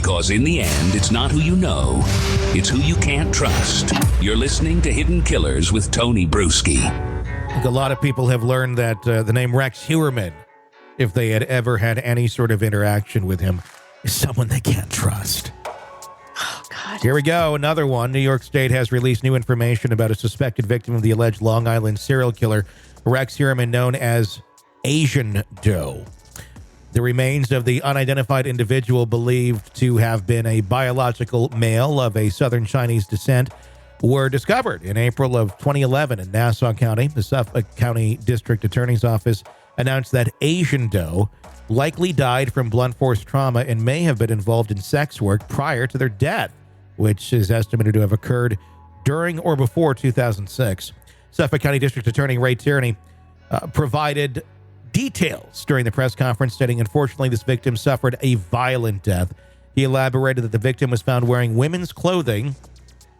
Because in the end, it's not who you know, it's who you can't trust. You're listening to Hidden Killers with Tony Bruschi. I think a lot of people have learned that the name Rex Heuermann, if they had ever had any sort of interaction with him, is someone they can't trust. Oh, God. Here we go. Another one. New York State has released new information about a suspected victim of the alleged Long Island serial killer, Rex Heuermann, known as Asian Doe. The remains of the unidentified individual, believed to have been a biological male of a Southern Chinese descent, were discovered in April of 2011 in Nassau County. The Suffolk County District Attorney's Office announced that Asian Doe likely died from blunt force trauma and may have been involved in sex work prior to their death, which is estimated to have occurred during or before 2006. Suffolk County District Attorney Ray Tierney provided details during the press conference, stating, unfortunately, this victim suffered a violent death. He elaborated that the victim was found wearing women's clothing,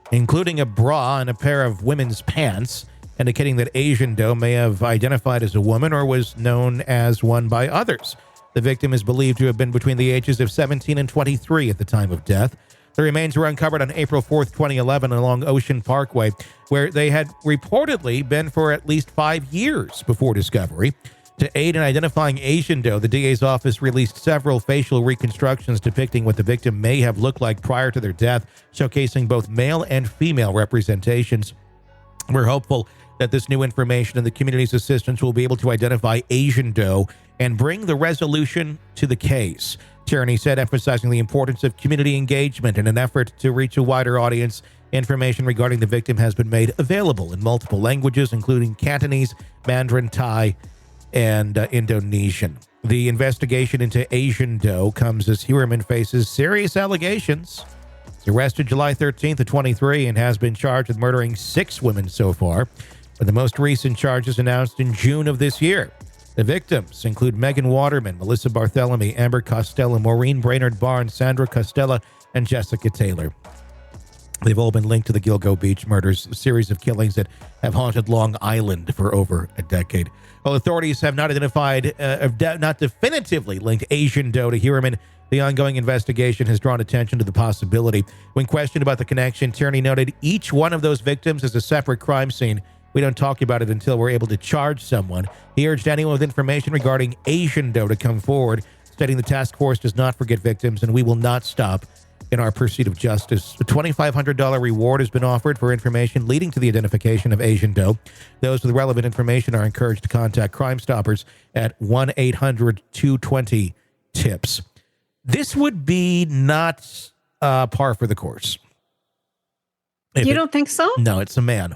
including a bra and a pair of women's pants, indicating that Asian Doe may have identified as a woman or was known as one by others. The victim is believed to have been between the ages of 17 and 23 at the time of death. The remains were uncovered on April 4th, 2011 along Ocean Parkway, where they had reportedly been for at least 5 years before discovery. To aid in identifying Asian Doe, the DA's office released several facial reconstructions depicting what the victim may have looked like prior to their death, showcasing both male and female representations. We're hopeful that this new information and the community's assistance will be able to identify Asian Doe and bring the resolution to the case, Tierney said, emphasizing the importance of community engagement in an effort to reach a wider audience. Information regarding the victim has been made available in multiple languages, including Cantonese, Mandarin, Thai, and Indonesian. The investigation into Asian Doe comes as Heuermann faces serious allegations. He's arrested July 13th of 23 and has been charged with murdering 6 women so far, with the most recent charges announced in June of this year. The victims include Megan Waterman, Melissa Barthélemy, Amber Costello, Maureen Brainerd Barnes, Sandra Costello, and Jessica Taylor. They've all been linked to the Gilgo Beach murders, a series of killings that have haunted Long Island for over a decade. While authorities have not identified, not definitively linked Asian Doe to Heuermann, the ongoing investigation has drawn attention to the possibility. When questioned about the connection, Tierney noted each one of those victims is a separate crime scene. We don't talk about it until we're able to charge someone. He urged anyone with information regarding Asian Doe to come forward, stating the task force does not forget victims and we will not stop in our pursuit of justice. A $2,500 reward has been offered for information leading to the identification of Asian Doe. Those with relevant information are encouraged to contact Crime Stoppers at 1-800-220-TIPS. This would be not par for the course. You don't think so? No, it's a man.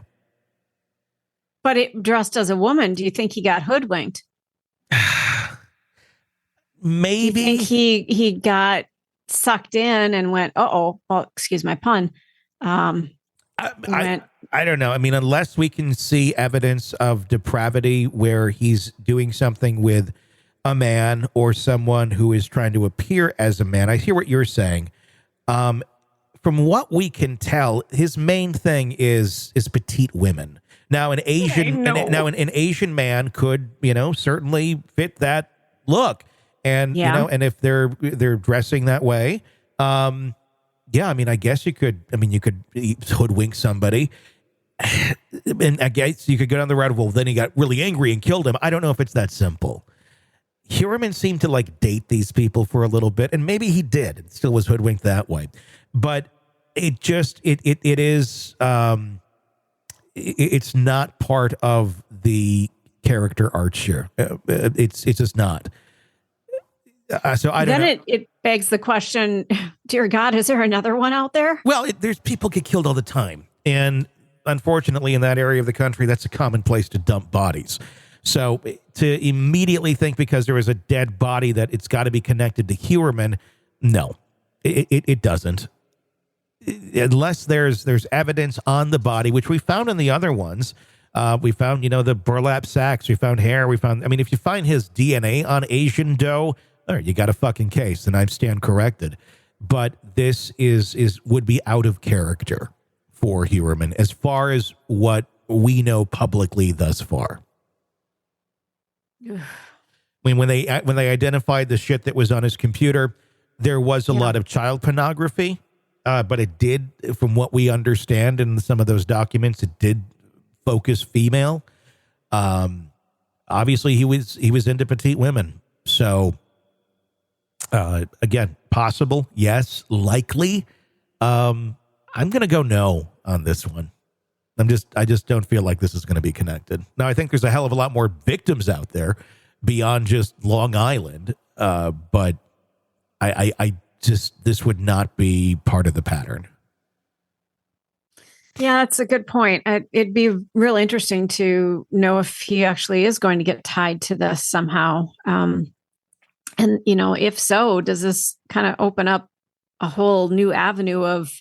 But it dressed as a woman. Do you think he got hoodwinked? Maybe. Do you think he got sucked in and went, well, excuse my pun. I don't know. I mean, unless we can see evidence of depravity where he's doing something with a man or someone who is trying to appear as a man. I hear what you're saying. From what we can tell, his main thing is petite women. Now, an Asian an Asian man could, certainly fit that look. And, and if they're dressing that way, I mean, I guess you could hoodwink somebody. And I guess you could go down the route of, well, then he got really angry and killed him. I don't know if it's that simple. Heuermann seemed to date these people for a little bit, and maybe he did and still was hoodwinked that way. But it just, it is, it's not part of the character arc here. It's just not. So I don't know. Then it begs the question, dear God, is there another one out there? Well, there's people get killed all the time. And unfortunately, in that area of the country, that's a common place to dump bodies. So to immediately think because there is a dead body that it's got to be connected to Heuermann, no, it doesn't. Unless there's evidence on the body, which we found in the other ones. We found, the burlap sacks. We found hair. If you find his DNA on Asian Doe, you got a fucking case, and I stand corrected. But this would be out of character for Heuermann as far as what we know publicly thus far. I mean, when they identified the shit that was on his computer, there was a lot of child pornography, but it did, from what we understand in some of those documents, it did focus female. Obviously, he was into petite women. So, again, possible, yes. Likely, I'm going to go no on this one. I just don't feel like this is going to be connected. Now, I think there's a hell of a lot more victims out there beyond just Long Island, but I just, this would not be part of the pattern. Yeah, that's a good point. It'd be really interesting to know if he actually is going to get tied to this somehow. And, if so, does this kind of open up a whole new avenue of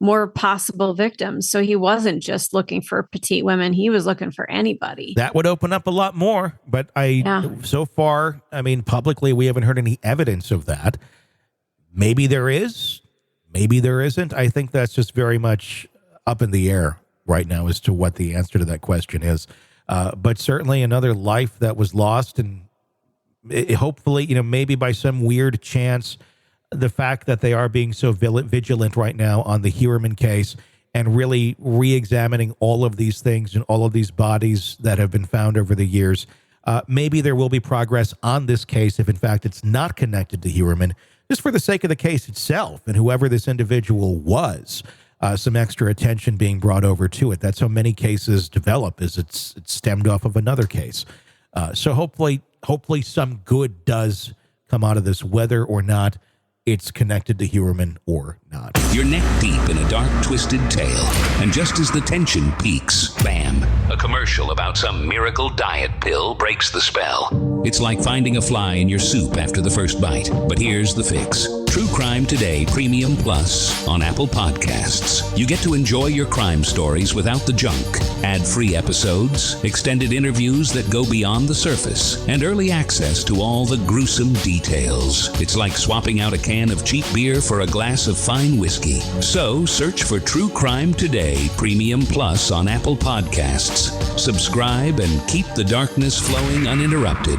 more possible victims? So he wasn't just looking for petite women. He was looking for anybody. That would open up a lot more. But so far, publicly, we haven't heard any evidence of that. Maybe there is, maybe there isn't. I think that's just very much up in the air right now as to what the answer to that question is. But certainly another life that was lost, and hopefully, maybe by some weird chance, the fact that they are being so vigilant right now on the Heuermann case and really re-examining all of these things and all of these bodies that have been found over the years, maybe there will be progress on this case if, in fact, it's not connected to Heuermann, just for the sake of the case itself and whoever this individual was. Some extra attention being brought over to it. That's how many cases develop, is it's stemmed off of another case. So hopefully some good does come out of this, whether or not it's connected to Heuermann or not. You're neck deep in a dark, twisted tale, and just as the tension peaks, bam, a commercial about some miracle diet pill breaks the spell. It's like finding a fly in your soup after the first bite. But here's the fix. True Crime Today Premium Plus on Apple Podcasts. You get to enjoy your crime stories without the junk. Ad-free episodes, extended interviews that go beyond the surface, and early access to all the gruesome details. It's like swapping out a can of cheap beer for a glass of fine whiskey. So search for True Crime Today Premium Plus on Apple Podcasts. Subscribe and keep the darkness flowing uninterrupted.